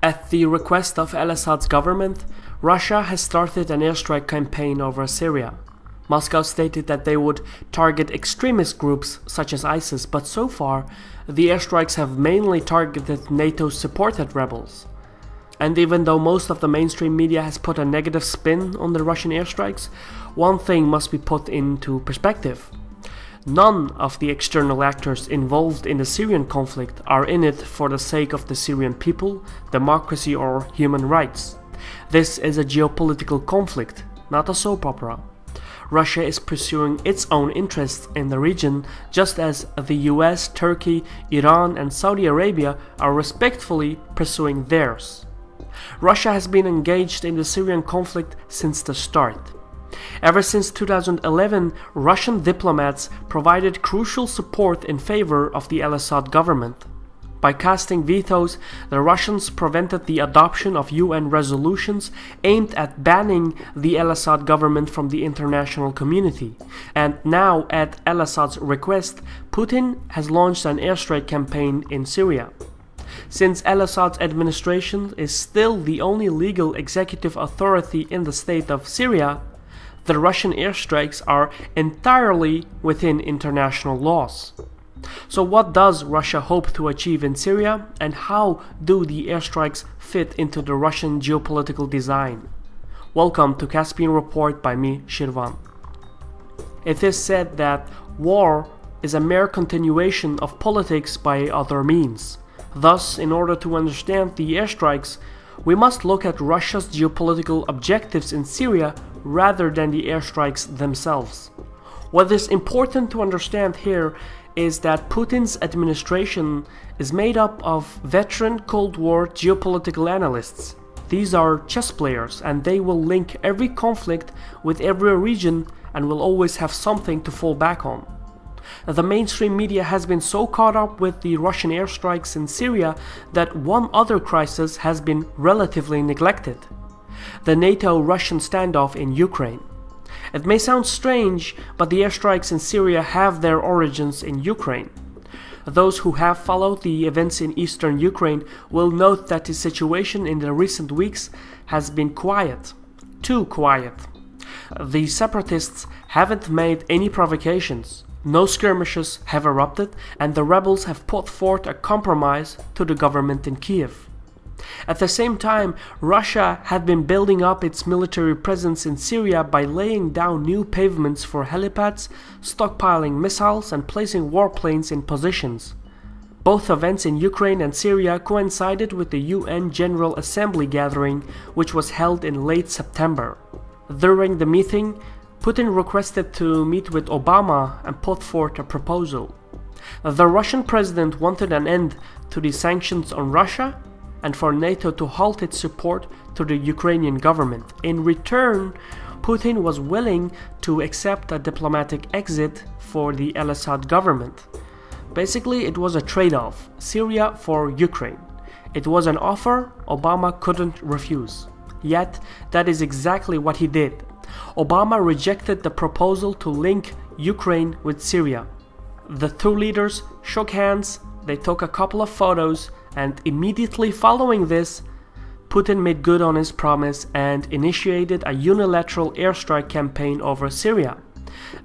At the request of al-Assad's government, Russia has started an airstrike campaign over Syria. Moscow stated that they would target extremist groups such as ISIS, but so far, the airstrikes have mainly targeted NATO-supported rebels. And even though most of the mainstream media has put a negative spin on the Russian airstrikes, one thing must be put into perspective. None of the external actors involved in the Syrian conflict are in it for the sake of the Syrian people, democracy or human rights. This is a geopolitical conflict, not a soap opera. Russia is pursuing its own interests in the region, just as the US, Turkey, Iran and Saudi Arabia are respectfully pursuing theirs. Russia has been engaged in the Syrian conflict since the start. Ever since 2011, Russian diplomats provided crucial support in favor of the al-Assad government. By casting vetoes, the Russians prevented the adoption of UN resolutions aimed at banning the al-Assad government from the international community. And now, at al-Assad's request, Putin has launched an airstrike campaign in Syria. Since al-Assad's administration is still the only legal executive authority in the state of Syria, the Russian airstrikes are entirely within international laws. So what does Russia hope to achieve in Syria, and how do the airstrikes fit into the Russian geopolitical design? Welcome to Caspian Report by me, Shirvan. It is said that war is a mere continuation of politics by other means. Thus, in order to understand the airstrikes, we must look at Russia's geopolitical objectives in Syria rather than the airstrikes themselves. What is important to understand here is that Putin's administration is made up of veteran Cold War geopolitical analysts. These are chess players, and they will link every conflict with every region and will always have something to fall back on. The mainstream media has been so caught up with the Russian airstrikes in Syria that one other crisis has been relatively neglected: the NATO-Russian standoff in Ukraine. It may sound strange, but the airstrikes in Syria have their origins in Ukraine. Those who have followed the events in eastern Ukraine will note that the situation in the recent weeks has been quiet. Too quiet. The separatists haven't made any provocations. No skirmishes have erupted, and the rebels have put forth a compromise to the government in Kiev. At the same time, Russia had been building up its military presence in Syria by laying down new pavements for helipads, stockpiling missiles, and placing warplanes in positions. Both events in Ukraine and Syria coincided with the UN General Assembly gathering, which was held in late September. During the meeting, Putin requested to meet with Obama and put forth a proposal. The Russian president wanted an end to the sanctions on Russia and for NATO to halt its support to the Ukrainian government. In return, Putin was willing to accept a diplomatic exit for the al-Assad government. Basically, it was a trade-off: Syria for Ukraine. It was an offer Obama couldn't refuse. Yet, that is exactly what he did. Obama rejected the proposal to link Ukraine with Syria. The two leaders shook hands, they took a couple of photos, and immediately following this, Putin made good on his promise and initiated a unilateral airstrike campaign over Syria.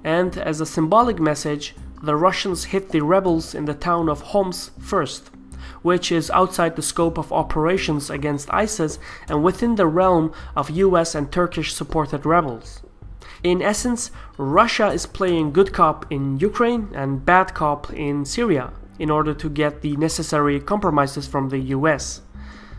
And as a symbolic message, the Russians hit the rebels in the town of Homs first, which is outside the scope of operations against ISIS and within the realm of US and Turkish supported rebels. In essence, Russia is playing good cop in Ukraine and bad cop in Syria in order to get the necessary compromises from the US.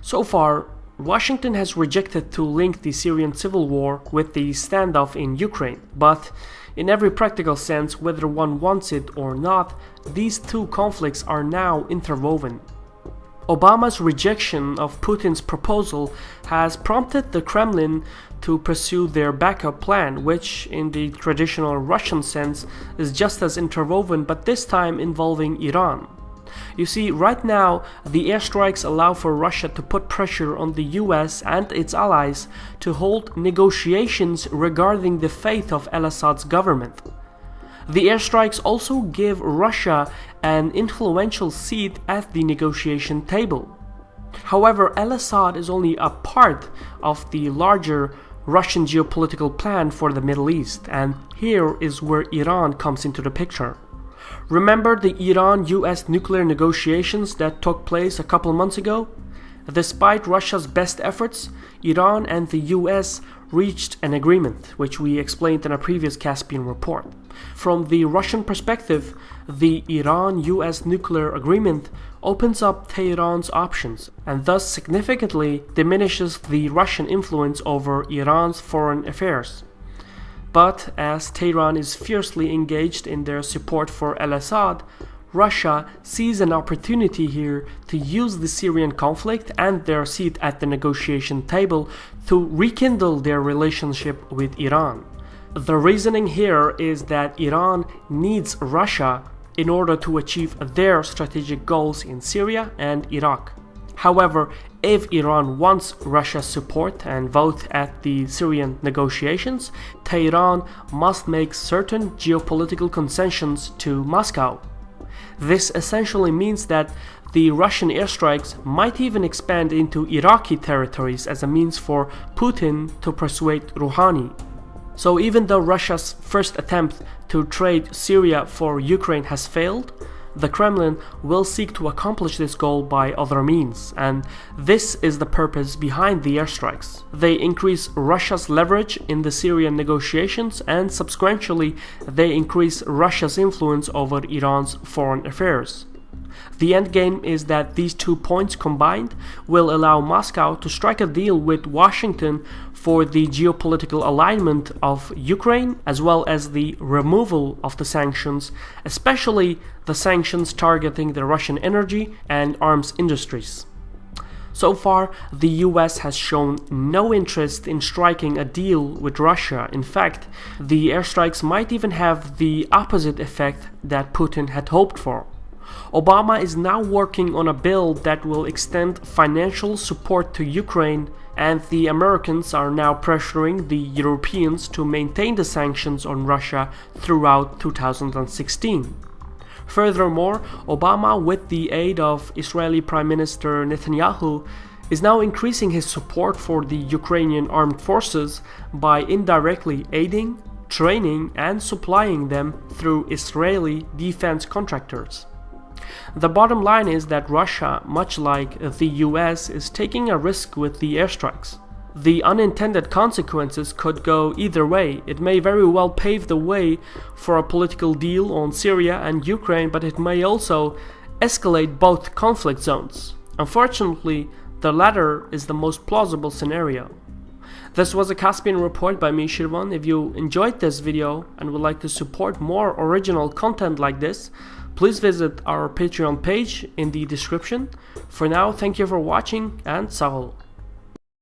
So far, Washington has rejected to link the Syrian civil war with the standoff in Ukraine, but in every practical sense, whether one wants it or not, these two conflicts are now interwoven. Obama's rejection of Putin's proposal has prompted the Kremlin to pursue their backup plan, which, in the traditional Russian sense, is just as interwoven, but this time involving Iran. You see, right now, the airstrikes allow for Russia to put pressure on the US and its allies to hold negotiations regarding the fate of al-Assad's government. The airstrikes also give Russia an influential seat at the negotiation table. However, al-Assad is only a part of the larger Russian geopolitical plan for the Middle East, and here is where Iran comes into the picture. Remember the Iran-US nuclear negotiations that took place a couple months ago? Despite Russia's best efforts, Iran and the US reached an agreement, which we explained in a previous Caspian report. From the Russian perspective, the Iran-US nuclear agreement opens up Tehran's options and thus significantly diminishes the Russian influence over Iran's foreign affairs. But as Tehran is fiercely engaged in their support for al-Assad, Russia sees an opportunity here to use the Syrian conflict and their seat at the negotiation table to rekindle their relationship with Iran. The reasoning here is that Iran needs Russia in order to achieve their strategic goals in Syria and Iraq. However, if Iran wants Russia's support and vote at the Syrian negotiations, Tehran must make certain geopolitical concessions to Moscow. This essentially means that the Russian airstrikes might even expand into Iraqi territories as a means for Putin to persuade Rouhani. So even though Russia's first attempt to trade Syria for Ukraine has failed, the Kremlin will seek to accomplish this goal by other means, and this is the purpose behind the airstrikes. They increase Russia's leverage in the Syrian negotiations, and subsequently they increase Russia's influence over Iran's foreign affairs. The endgame is that these 2 points combined will allow Moscow to strike a deal with Washington for the geopolitical alignment of Ukraine, as well as the removal of the sanctions, especially the sanctions targeting the Russian energy and arms industries. So far, the US has shown no interest in striking a deal with Russia. In fact, the airstrikes might even have the opposite effect that Putin had hoped for. Obama is now working on a bill that will extend financial support to Ukraine, and the Americans are now pressuring the Europeans to maintain the sanctions on Russia throughout 2016. Furthermore, Obama, with the aid of Israeli Prime Minister Netanyahu, is now increasing his support for the Ukrainian armed forces by indirectly aiding, training, and supplying them through Israeli defense contractors. The bottom line is that Russia, much like the US, is taking a risk with the airstrikes. The unintended consequences could go either way. It may very well pave the way for a political deal on Syria and Ukraine, but it may also escalate both conflict zones. Unfortunately, the latter is the most plausible scenario. This was a Caspian report by me, Shirvan. If you enjoyed this video and would like to support more original content like this, please visit our Patreon page in the description. For now, thank you for watching and sağ olun.